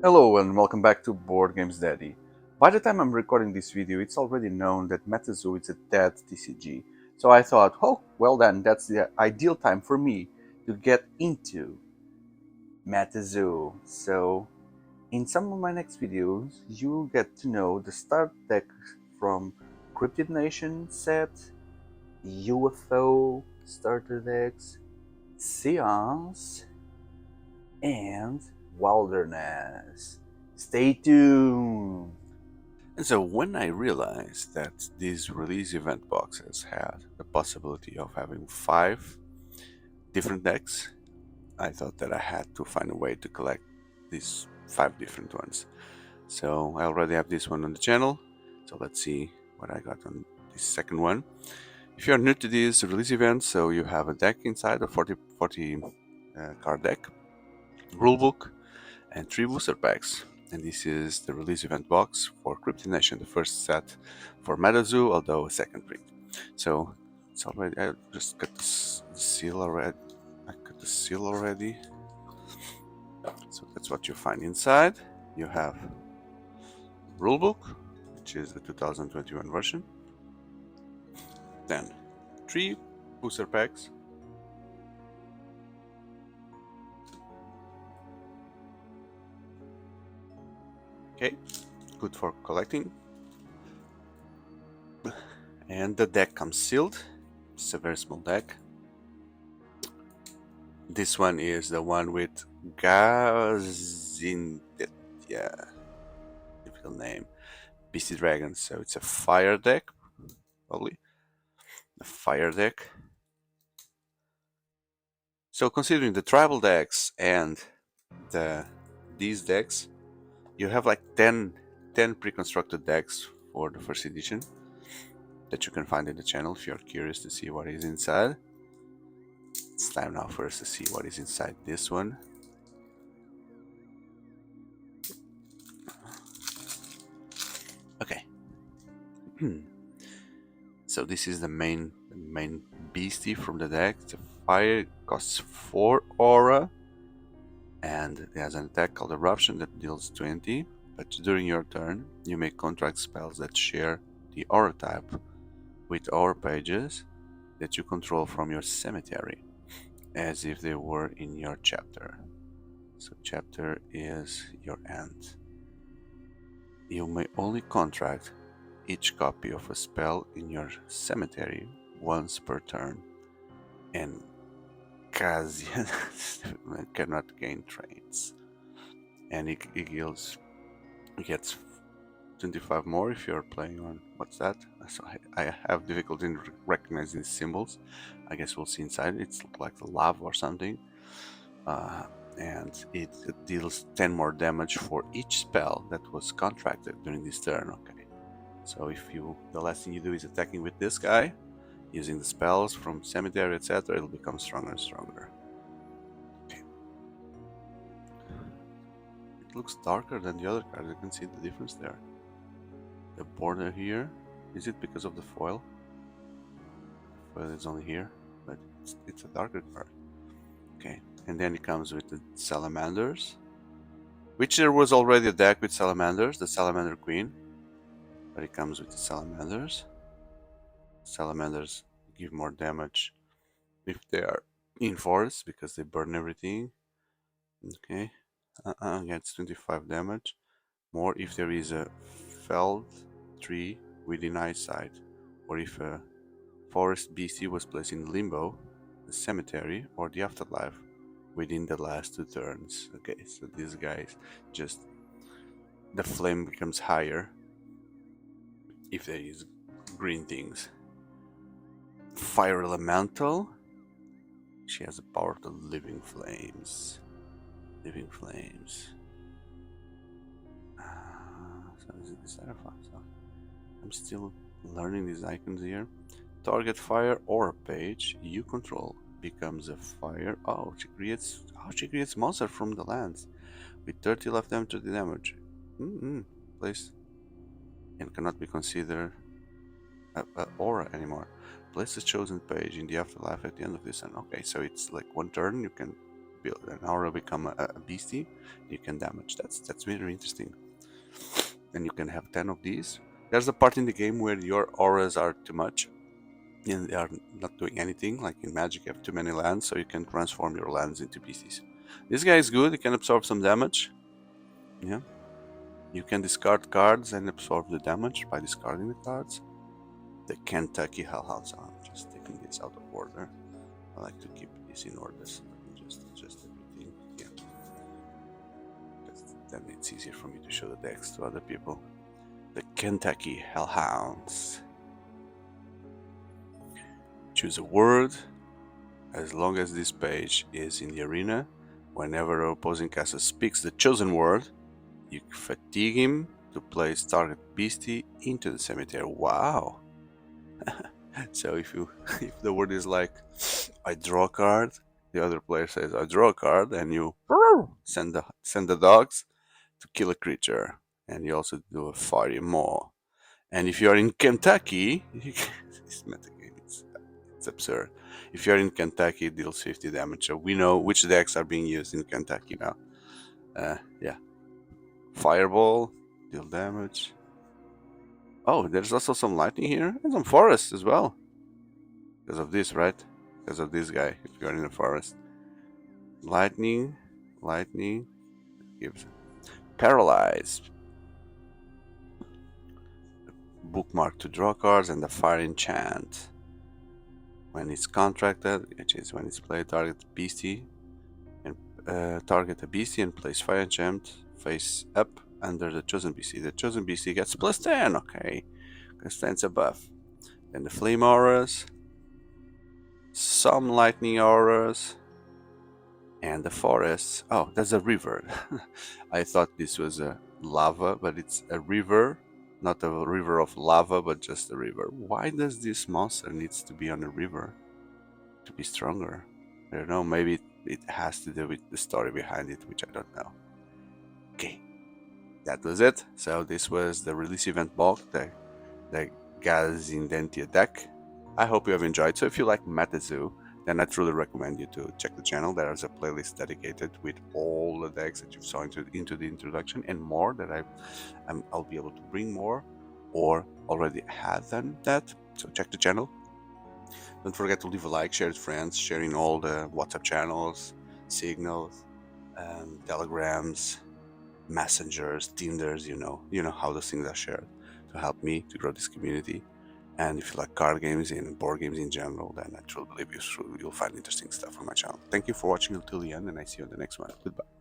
Hello and welcome back to Board Games Daddy. By the time I'm recording this video, it's already known that MetaZoo is a dead TCG. So I thought, oh, well then, that's the ideal time for me to get into MetaZoo. So in some of my next videos, you'll get to know the start deck from Cryptid Nation set, UFO starter decks, Seance, and Wilderness. Stay tuned! And so when I realized that these release event boxes had the possibility of having 5 different decks, I thought that I had to find a way to collect these 5 different ones. So I already have this one on the channel, so let's see what I got on this second one. If you're new to these release events, so you have a deck inside, a 40 card deck, rulebook, and 3 booster packs. And this is the release event box for Cryptid Nation, the first set for MetaZoo, although a second print. So it's already, I just cut the seal already. So that's what you find inside. You have rulebook, which is the 2021 version. Then 3 booster packs. Okay, good for collecting. And the deck comes sealed. It's a very small deck. This one is the one with Gaasyendietha, difficult name, Beastie Dragon. So it's a fire deck, probably a fire deck. So considering the tribal decks and these decks, you have like 10 pre-constructed decks for the first edition that you can find in the channel if you're curious to see what is inside. It's time now for us to see what is inside this one. Okay. So this is the main beastie from the deck. It's a fire, costs 4 aura, and it has an attack called Eruption that deals 20. But during your turn, you may contract spells that share the aura type with aura pages that you control from your cemetery, as if they were in your chapter. So chapter is your end. You may only contract each copy of a spell in your cemetery once per turn, and Gaasyendietha cannot gain traits, and it gets 25 more if you're playing on what's that. So I have difficulty in recognizing these symbols. I guess we'll see inside. It's like the lava or something, and it deals 10 more damage for each spell that was contracted during this turn. Okay. So if the last thing you do is attacking with this guy, using the spells from cemetery, etc., it'll become stronger and stronger. Okay. It looks darker than the other cards. You can see the difference there. The border here, is it because of the foil? Foil is only here, but it's a darker card. Okay, and then it comes with the salamanders, which there was already a deck with salamanders, the Salamander Queen. But it comes with the salamanders. Salamanders give more damage if they are in forest because they burn everything. Okay, gets 25 damage. More if there is a felled tree within eyesight, or if a forest beastie was placed in limbo, the cemetery, or the afterlife within the last 2 turns. Okay, so these guys just the flame becomes higher if there is green things. Fire Elemental. She has the power of the living flames. Living flames. So is it this I'm still learning these icons here. Target fire or a page you control becomes a fire. Oh, she creates monster from the lands with 30 left them to the damage. Place and cannot be considered a aura anymore. Place the chosen page in the afterlife at the end of this turn. Okay, so it's like 1 turn you can build an aura, become a beastie. You can damage. That's very interesting. And you can have 10 of these. There's a part in the game where your auras are too much and they are not doing anything. Like in Magic, you have too many lands, so you can transform your lands into beasties. This guy is good. He can absorb some damage. Yeah. You can discard cards and absorb the damage by discarding the cards. The Kentucky Hellhounds. I'm just taking this out of order. I like to keep this in order, so let me just adjust everything. Yeah. Then it's easier for me to show the decks to other people. The Kentucky Hellhounds. Choose a word. As long as this page is in the arena, whenever an opposing caster speaks the chosen word, you fatigue him to place target beastie into the cemetery. Wow! So if the word is like, I draw a card, the other player says, I draw a card, and you send the dogs to kill a creature. And you also do a fiery maw. And if you are in Kentucky, this metagame, it's absurd. If you're in Kentucky, it deals 50 damage. So we know which decks are being used in Kentucky now. Yeah. Fireball, deal damage. Oh, there's also some lightning here and some forest as well. Because of this, right? Because of this guy, if you're in the forest. Lightning gives paralyze. Bookmark to draw cards and the fire enchant. When it's contracted, which is when it's played, target beastie and target a beastie and place fire enchant face up under the chosen beastie. The chosen beastie gets plus 10, okay. Because 10's a buff. Then the flame auras, some lightning auras, and the forests. Oh, there's a river. I thought this was a lava, but it's a river, not a river of lava, but just a river. Why does this monster needs to be on a river to be stronger? I don't know, maybe it has to do with the story behind it, which I don't know. Okay, that was it. So this was the release event bulk, the Gaasyendietha deck. I hope you have enjoyed. So if you like MetaZoo, then I truly recommend you to check the channel. There is a playlist dedicated with all the decks that you saw into the introduction and more that I'll be able to bring more or already have done that. So check the channel. Don't forget to leave a like, share with friends, sharing all the WhatsApp channels, signals, telegrams, messengers, Tinders, you know how those things are shared to help me to grow this community. And if you like card games and board games in general, then I truly believe you'll find interesting stuff on my channel. Thank you for watching until the end, and I see you on the next one. Goodbye.